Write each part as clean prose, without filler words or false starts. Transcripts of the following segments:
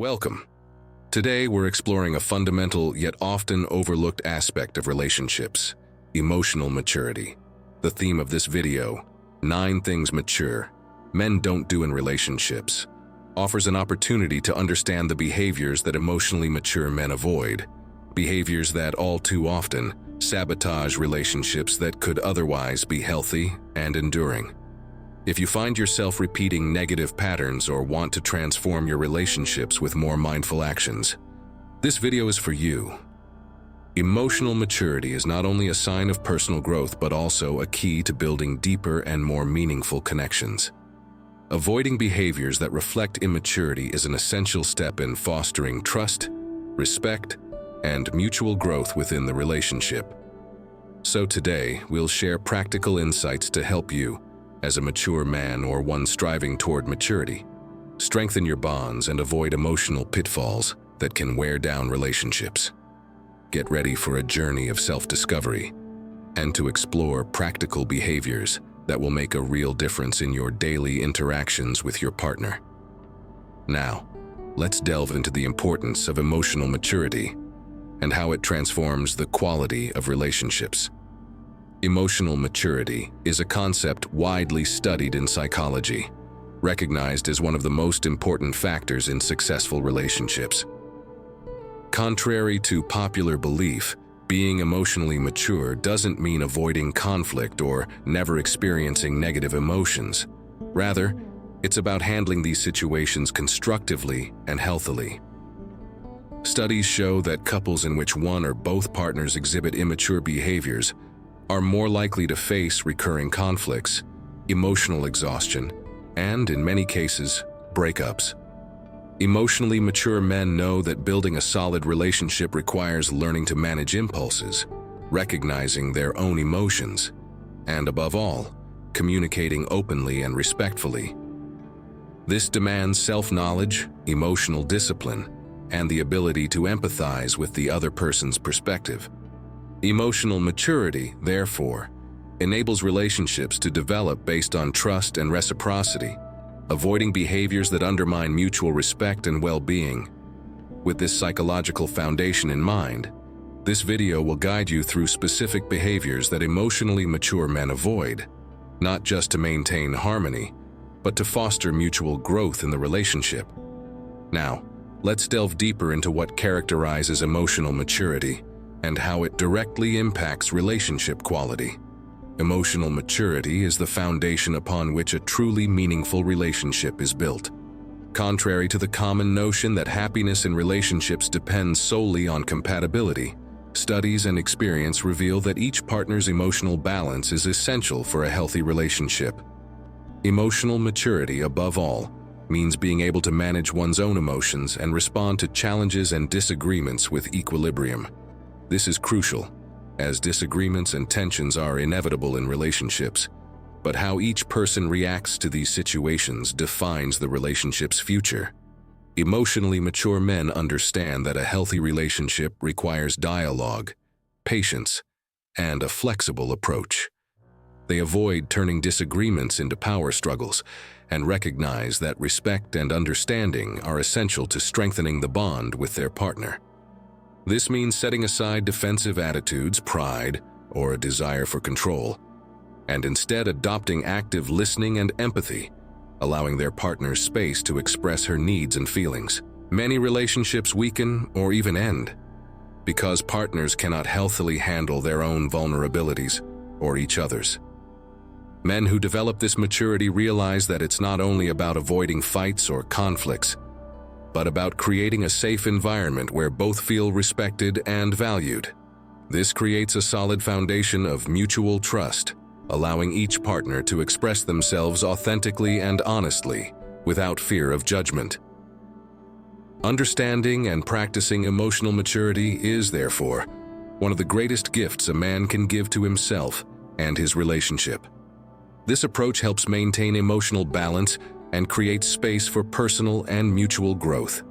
Welcome. Today we're exploring a fundamental yet often overlooked aspect of relationships: emotional maturity. The theme of this video, 9 things mature men don't do in relationships, offers an opportunity to understand the behaviors that emotionally mature men avoid, behaviors that all too often sabotage relationships that could otherwise be healthy and enduring. If you find yourself repeating negative patterns or want to transform your relationships with more mindful actions, this video is for you. Emotional maturity is not only a sign of personal growth but also a key to building deeper and more meaningful connections. Avoiding behaviors that reflect immaturity is an essential step in fostering trust, respect, and mutual growth within the relationship. So today, we'll share practical insights to help you, as a mature man or one striving toward maturity, strengthen your bonds and avoid emotional pitfalls that can wear down relationships. Get ready for a journey of self-discovery and to explore practical behaviors that will make a real difference in your daily interactions with your partner. Now, let's delve into the importance of emotional maturity and how it transforms the quality of relationships. Emotional maturity is a concept widely studied in psychology, recognized as one of the most important factors in successful relationships. Contrary to popular belief, being emotionally mature doesn't mean avoiding conflict or never experiencing negative emotions. Rather, it's about handling these situations constructively and healthily. Studies show that couples in which one or both partners exhibit immature behaviors are more likely to face recurring conflicts, emotional exhaustion, and, in many cases, breakups. Emotionally mature men know that building a solid relationship requires learning to manage impulses, recognizing their own emotions, and, above all, communicating openly and respectfully. This demands self-knowledge, emotional discipline, and the ability to empathize with the other person's perspective. Emotional maturity, therefore, enables relationships to develop based on trust and reciprocity, avoiding behaviors that undermine mutual respect and well-being. With this psychological foundation in mind, this video will guide you through specific behaviors that emotionally mature men avoid, not just to maintain harmony, but to foster mutual growth in the relationship. Now, let's delve deeper into what characterizes emotional maturity and how it directly impacts relationship quality. Emotional maturity is the foundation upon which a truly meaningful relationship is built. Contrary to the common notion that happiness in relationships depends solely on compatibility, studies and experience reveal that each partner's emotional balance is essential for a healthy relationship. Emotional maturity, above all, means being able to manage one's own emotions and respond to challenges and disagreements with equilibrium. This is crucial, as disagreements and tensions are inevitable in relationships, but how each person reacts to these situations defines the relationship's future. Emotionally mature men understand that a healthy relationship requires dialogue, patience, and a flexible approach. They avoid turning disagreements into power struggles and recognize that respect and understanding are essential to strengthening the bond with their partner. This means setting aside defensive attitudes, pride, or a desire for control, and instead adopting active listening and empathy, allowing their partner's space to express her needs and feelings. Many relationships weaken or even end because partners cannot healthily handle their own vulnerabilities or each other's. Men who develop this maturity realize that it's not only about avoiding fights or conflicts, but about creating a safe environment where both feel respected and valued. This creates a solid foundation of mutual trust, allowing each partner to express themselves authentically and honestly, without fear of judgment. Understanding and practicing emotional maturity is, therefore, one of the greatest gifts a man can give to himself and his relationship. This approach helps maintain emotional balance and creates space for personal and mutual growth.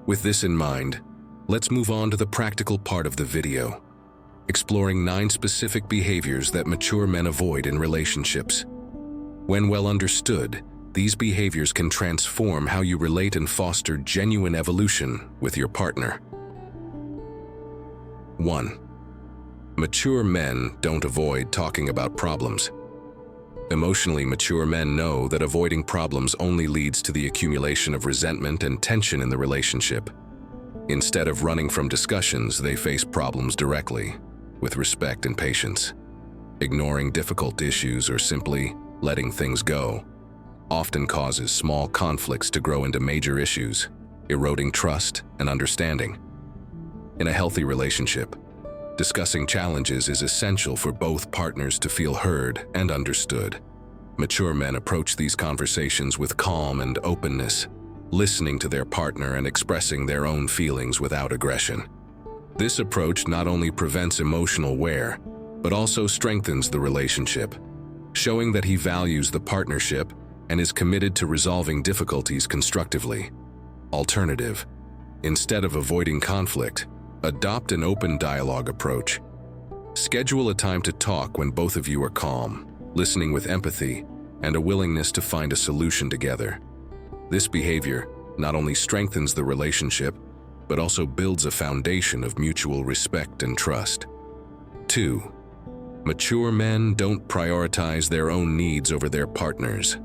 With this in mind, let's move on to the practical part of the video, exploring 9 specific behaviors that mature men avoid in relationships. When well understood, These behaviors can transform how you relate and foster genuine evolution with your partner. 1. Mature men don't avoid talking about problems. Emotionally mature men know that avoiding problems only leads to the accumulation of resentment and tension in the relationship. Instead of running from discussions, they face problems directly, with respect and patience. Ignoring difficult issues or simply letting things go often causes small conflicts to grow into major issues, eroding trust and understanding. In a healthy relationship, discussing challenges is essential for both partners to feel heard and understood. Mature men approach these conversations with calm and openness, listening to their partner and expressing their own feelings without aggression. This approach not only prevents emotional wear, but also strengthens the relationship, showing that he values the partnership and is committed to resolving difficulties constructively. Alternative: instead of avoiding conflict, adopt an open dialogue approach. Schedule a time to talk when both of you are calm, listening with empathy, and a willingness to find a solution together. This behavior not only strengthens the relationship, but also builds a foundation of mutual respect and trust. 2. Mature men don't prioritize their own needs over their partners.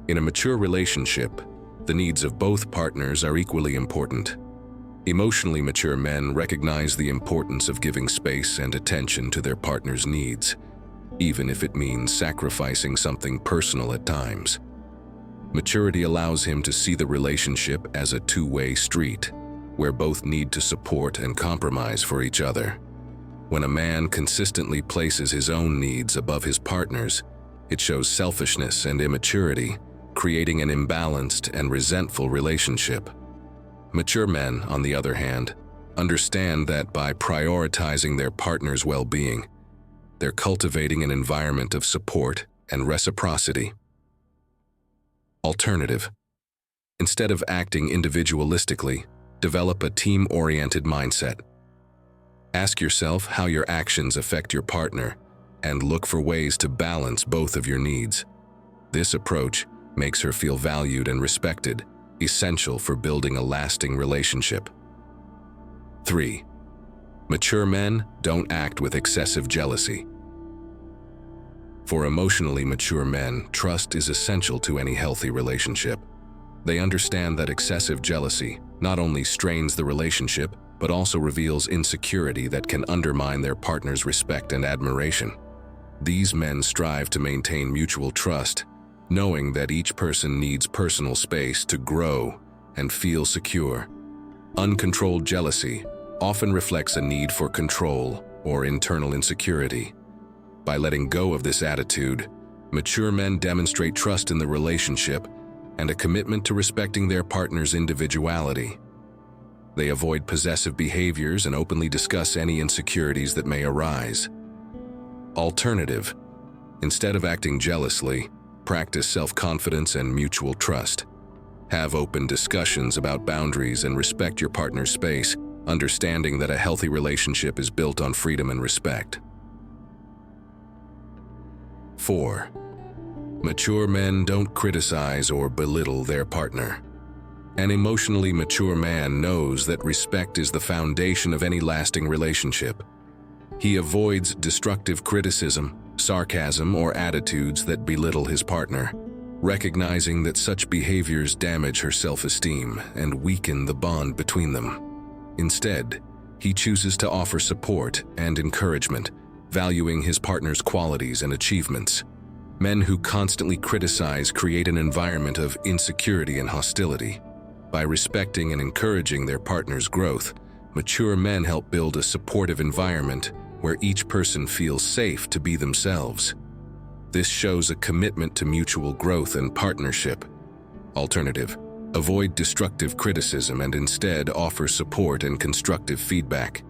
In a mature relationship, the needs of both partners are equally important. Emotionally mature men recognize the importance of giving space and attention to their partner's needs, even if it means sacrificing something personal at times. Maturity allows him to see the relationship as a two-way street, where both need to support and compromise for each other. When a man consistently places his own needs above his partner's, it shows selfishness and immaturity, creating an imbalanced and resentful relationship. Mature men, on the other hand, understand that by prioritizing their partner's well-being, they're cultivating an environment of support and reciprocity. Alternative: instead of acting individualistically, develop a team-oriented mindset. Ask yourself how your actions affect your partner and look for ways to balance both of your needs. This approach makes her feel valued and respected, essential for building a lasting relationship. 3. Mature men don't act with excessive jealousy. For emotionally mature men, trust is essential to any healthy relationship. They understand that excessive jealousy not only strains the relationship, but also reveals insecurity that can undermine their partner's respect and admiration. These men strive to maintain mutual trust, knowing that each person needs personal space to grow and feel secure. Uncontrolled jealousy often reflects a need for control or internal insecurity. By letting go of this attitude, mature men demonstrate trust in the relationship and a commitment to respecting their partner's individuality. They avoid possessive behaviors and openly discuss any insecurities that may arise. Alternative: instead of acting jealously, practice self-confidence and mutual trust. Have open discussions about boundaries and respect your partner's space, understanding that a healthy relationship is built on freedom and respect. 4. Mature men don't criticize or belittle their partner. An emotionally mature man knows that respect is the foundation of any lasting relationship. He avoids destructive criticism, sarcasm, or attitudes that belittle his partner, recognizing that such behaviors damage her self-esteem and weaken the bond between them. Instead, he chooses to offer support and encouragement, valuing his partner's qualities and achievements. Men who constantly criticize create an environment of insecurity and hostility. By respecting and encouraging their partner's growth, mature men help build a supportive environment where each person feels safe to be themselves. This shows a commitment to mutual growth and partnership. Alternative: avoid destructive criticism and instead offer support and constructive feedback.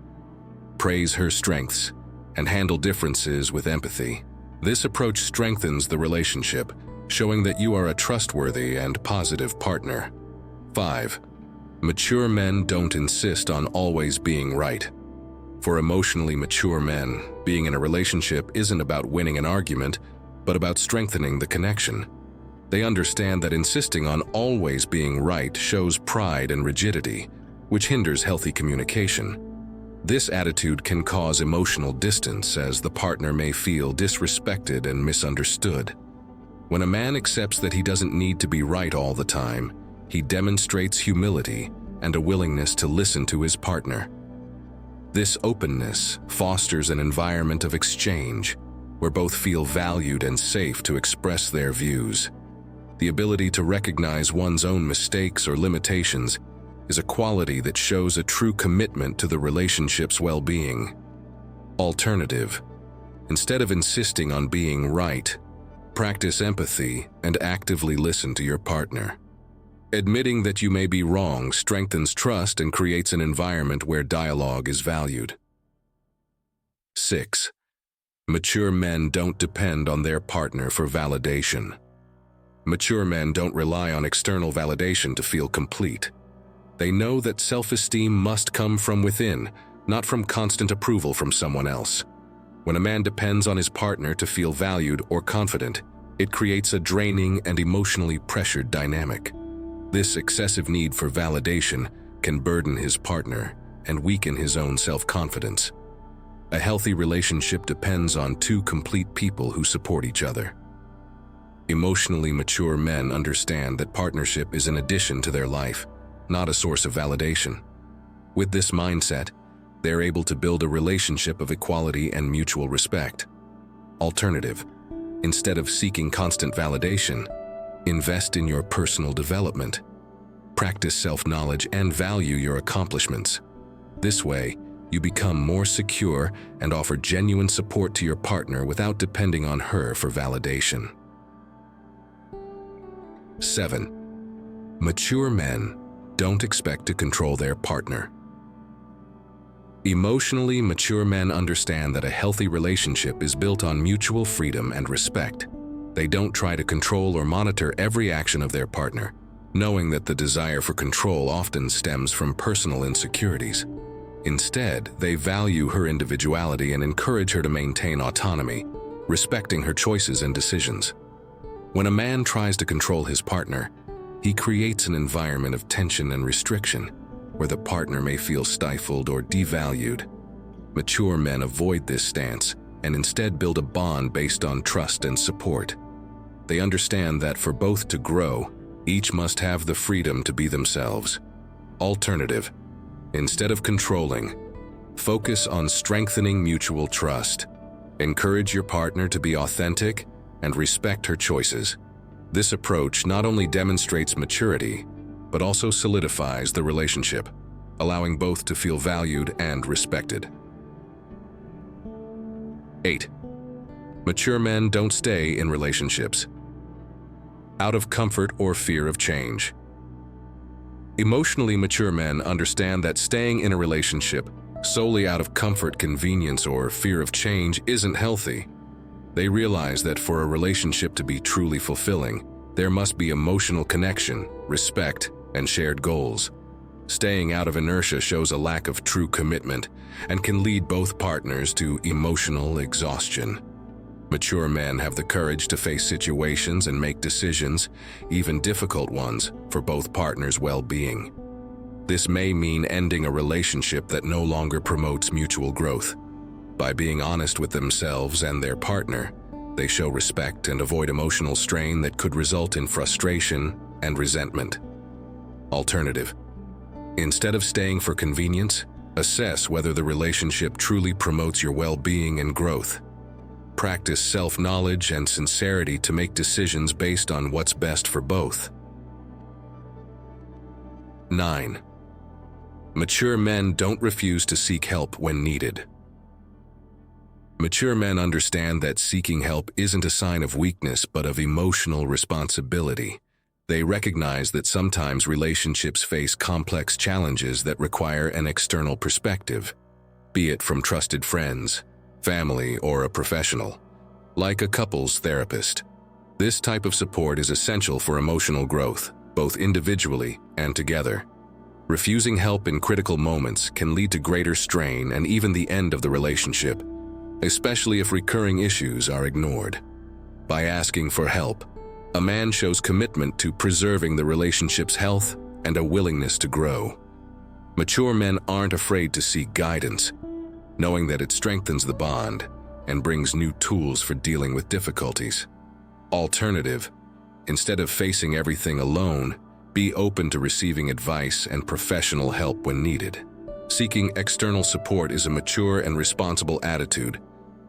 Praise her strengths and handle differences with empathy. This approach strengthens the relationship, showing that you are a trustworthy and positive partner. 5. Mature men don't insist on always being right. For emotionally mature men, being in a relationship isn't about winning an argument, but about strengthening the connection. They understand that insisting on always being right shows pride and rigidity, which hinders healthy communication. This attitude can cause emotional distance, as the partner may feel disrespected and misunderstood. When a man accepts that he doesn't need to be right all the time, he demonstrates humility and a willingness to listen to his partner. This openness fosters an environment of exchange, where both feel valued and safe to express their views. The ability to recognize one's own mistakes or limitations is a quality that shows a true commitment to the relationship's well-being. Alternative: instead of insisting on being right, practice empathy and actively listen to your partner. Admitting that you may be wrong strengthens trust and creates an environment where dialogue is valued. 6. Mature men don't depend on their partner for validation. Mature men don't rely on external validation to feel complete. They know that self-esteem must come from within, not from constant approval from someone else. When a man depends on his partner to feel valued or confident, it creates a draining and emotionally pressured dynamic. This excessive need for validation can burden his partner and weaken his own self-confidence. A healthy relationship depends on two complete people who support each other. Emotionally mature men understand that partnership is an addition to their life, not a source of validation. With this mindset, they're able to build a relationship of equality and mutual respect. Alternative: instead of seeking constant validation, invest in your personal development. Practice self-knowledge and value your accomplishments. This way, you become more secure and offer genuine support to your partner without depending on her for validation. 7. Mature men don't expect to control their partner. Emotionally mature men understand that a healthy relationship is built on mutual freedom and respect. They don't try to control or monitor every action of their partner, knowing that the desire for control often stems from personal insecurities. Instead, they value her individuality and encourage her to maintain autonomy, respecting her choices and decisions. When a man tries to control his partner, he creates an environment of tension and restriction, where the partner may feel stifled or devalued. Mature men avoid this stance and instead build a bond based on trust and support. They understand that for both to grow, each must have the freedom to be themselves. Alternative: instead of controlling, focus on strengthening mutual trust. Encourage your partner to be authentic and respect her choices. This approach not only demonstrates maturity, but also solidifies the relationship, allowing both to feel valued and respected. 8. Mature men don't stay in relationships out of comfort or fear of change. Emotionally mature men understand that staying in a relationship solely out of comfort, convenience, or fear of change isn't healthy. They realize that for a relationship to be truly fulfilling, there must be emotional connection, respect, and shared goals. Staying out of inertia shows a lack of true commitment and can lead both partners to emotional exhaustion. Mature men have the courage to face situations and make decisions, even difficult ones, for both partners' well-being. This may mean ending a relationship that no longer promotes mutual growth. By being honest with themselves and their partner, they show respect and avoid emotional strain that could result in frustration and resentment. Alternative: instead of staying for convenience, assess whether the relationship truly promotes your well-being and growth. Practice self-knowledge and sincerity to make decisions based on what's best for both. 9. Mature men don't refuse to seek help when needed. Mature men understand that seeking help isn't a sign of weakness but of emotional responsibility. They recognize that sometimes relationships face complex challenges that require an external perspective, be it from trusted friends, family, or a professional, like a couples therapist. This type of support is essential for emotional growth, both individually and together. Refusing help in critical moments can lead to greater strain and even the end of the relationship, especially if recurring issues are ignored. By asking for help, A man shows commitment to preserving the relationship's health and a willingness to grow. Mature men aren't afraid to seek guidance, knowing that it strengthens the bond and brings new tools for dealing with difficulties. Alternative, instead of facing everything alone, be open to receiving advice and professional help when needed. Seeking external support is a mature and responsible attitude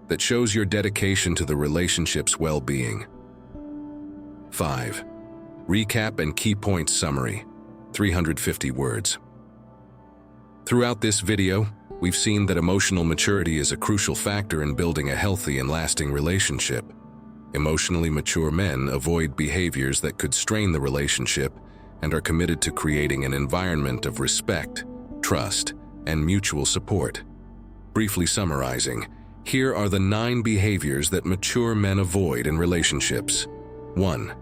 that shows your dedication to the relationship's well-being. 5. Recap and key points summary, 350 words. Throughout this video, we've seen that emotional maturity is a crucial factor in building a healthy and lasting relationship. Emotionally mature men avoid behaviors that could strain the relationship and are committed to creating an environment of respect, trust, and mutual support. Briefly summarizing, here are the 9 behaviors that mature men avoid in relationships. 1.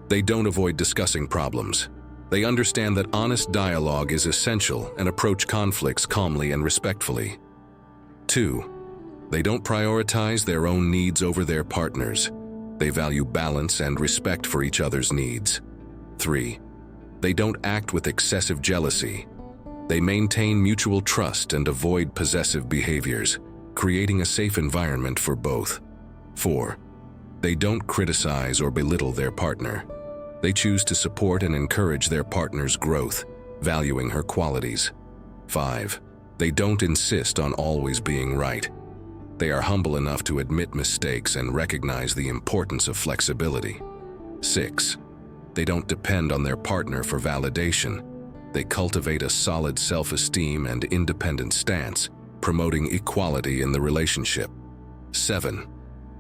They don't avoid discussing problems. They understand that honest dialogue is essential and approach conflicts calmly and respectfully. 2. They don't prioritize their own needs over their partner's. They value balance and respect for each other's needs. 3. They don't act with excessive jealousy. They maintain mutual trust and avoid possessive behaviors, creating a safe environment for both. 4. They don't criticize or belittle their partner. They choose to support and encourage their partner's growth, valuing her qualities. 5. They don't insist on always being right. They are humble enough to admit mistakes and recognize the importance of flexibility. 6. They don't depend on their partner for validation. They cultivate a solid self-esteem and independent stance, promoting equality in the relationship. 7.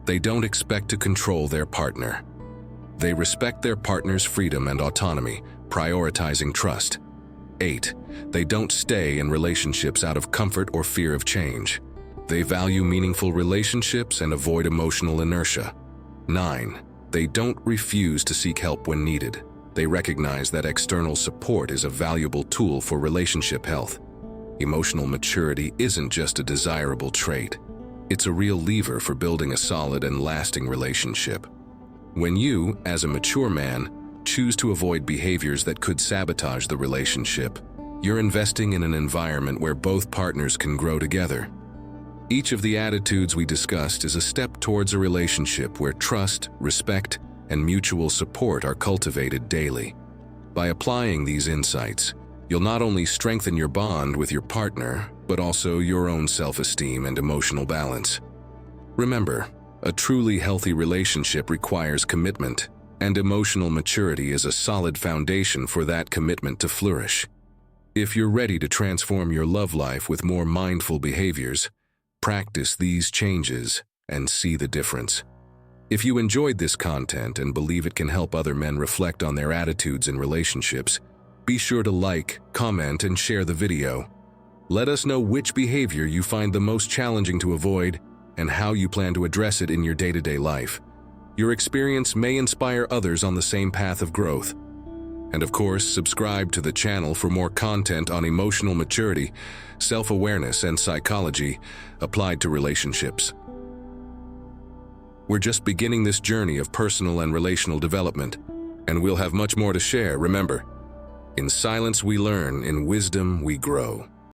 They don't expect to control their partner. They respect their partner's freedom and autonomy, prioritizing trust. 8. They don't stay in relationships out of comfort or fear of change. They value meaningful relationships and avoid emotional inertia. 9. They don't refuse to seek help when needed. They recognize that external support is a valuable tool for relationship health. Emotional maturity isn't just a desirable trait. It's a real lever for building a solid and lasting relationship. When you, as a mature man, choose to avoid behaviors that could sabotage the relationship, you're investing in an environment where both partners can grow together. Each of the attitudes we discussed is a step towards a relationship where trust, respect, and mutual support are cultivated daily. By applying these insights, you'll not only strengthen your bond with your partner, but also your own self-esteem and emotional balance. Remember, a truly healthy relationship requires commitment, and emotional maturity is a solid foundation for that commitment to flourish. If you're ready to transform your love life with more mindful behaviors, practice these changes and see the difference. If you enjoyed this content and believe it can help other men reflect on their attitudes in relationships, be sure to like, comment, and share the video. Let us know which behavior you find the most challenging to avoid and how you plan to address it in your day-to-day life. Your experience may inspire others on the same path of growth. And of course, subscribe to the channel for more content on emotional maturity, self-awareness, and psychology applied to relationships. We're just beginning this journey of personal and relational development, and we'll have much more to share. Remember, in silence we learn, in wisdom we grow.